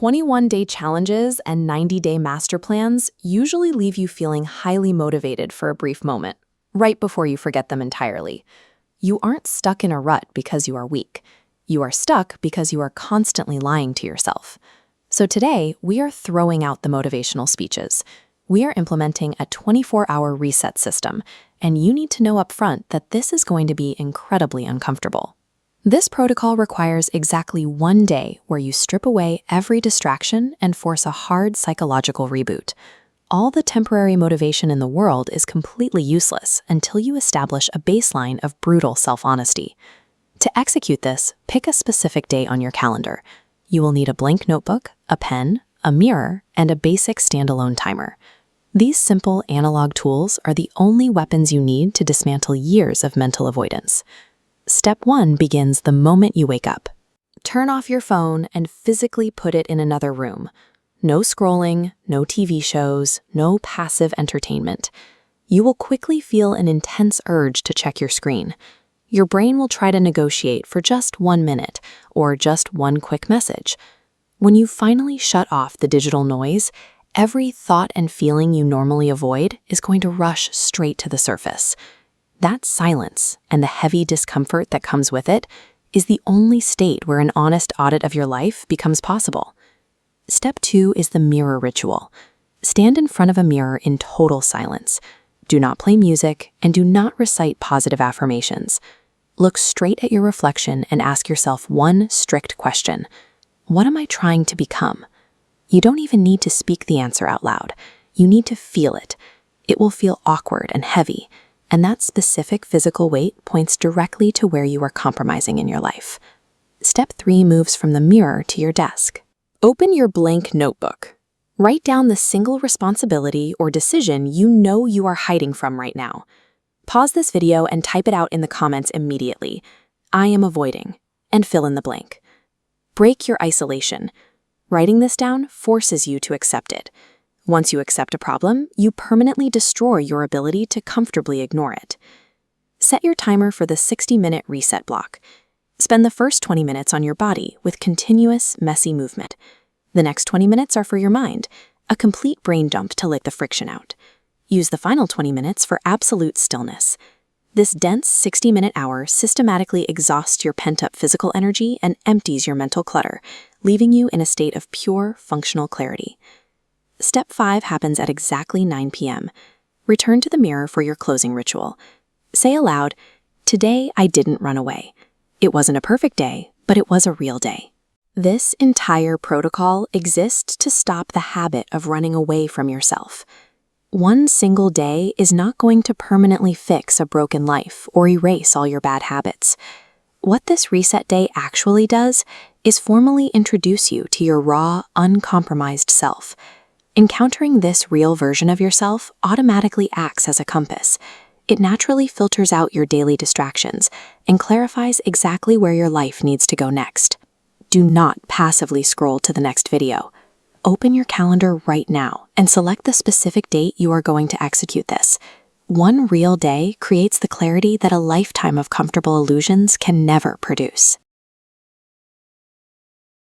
21-day challenges and 90-day master plans usually leave you feeling highly motivated for a brief moment, right before you forget them entirely. You aren't stuck in a rut because you are weak. You are stuck because you are constantly lying to yourself. So today, we are throwing out the motivational speeches. We are implementing a 24-hour reset system, and you need to know upfront that this is going to be incredibly uncomfortable. This protocol requires exactly 1 day where you strip away every distraction and force a hard psychological reboot. All the temporary motivation in the world is completely useless until you establish a baseline of brutal self-honesty. To execute this, pick a specific day on your calendar. You will need a blank notebook, a pen, a mirror, and a basic standalone timer. These simple analog tools are the only weapons you need to dismantle years of mental avoidance. Step 1 begins the moment you wake up. Turn off your phone and physically put it in another room. No scrolling, no TV shows, no passive entertainment. You will quickly feel an intense urge to check your screen. Your brain will try to negotiate for just 1 minute or just one quick message. When you finally shut off the digital noise, every thought and feeling you normally avoid is going to rush straight to the surface. That silence and the heavy discomfort that comes with it is the only state where an honest audit of your life becomes possible. Step 2 is the mirror ritual. Stand in front of a mirror in total silence. Do not play music and do not recite positive affirmations. Look straight at your reflection and ask yourself one strict question. What am I trying to become? You don't even need to speak the answer out loud. You need to feel it. It will feel awkward and heavy, and that specific physical weight points directly to where you are compromising in your life. Step 3 moves from the mirror to your desk. Open your blank notebook. Write down the single responsibility or decision you know you are hiding from right now. Pause this video and type it out in the comments immediately. I am avoiding, and fill in the blank. Break your isolation. Writing this down forces you to accept it. Once you accept a problem, you permanently destroy your ability to comfortably ignore it. Set your timer for the 60-minute reset block. Spend the first 20 minutes on your body with continuous, messy movement. The next 20 minutes are for your mind, a complete brain dump to let the friction out. Use the final 20 minutes for absolute stillness. This dense 60-minute hour systematically exhausts your pent-up physical energy and empties your mental clutter, leaving you in a state of pure, functional clarity. Step 5 happens at exactly 9 p.m. Return to the mirror for your closing ritual. Say aloud, "Today I didn't run away. It wasn't a perfect day, but it was a real day." This entire protocol exists to stop the habit of running away from yourself. One single day is not going to permanently fix a broken life or erase all your bad habits. What this reset day actually does is formally introduce you to your raw, uncompromised self. Encountering this real version of yourself automatically acts as a compass. It naturally filters out your daily distractions and clarifies exactly where your life needs to go next. Do not passively scroll to the next video. Open your calendar right now and select the specific date you are going to execute this. One real day creates the clarity that a lifetime of comfortable illusions can never produce.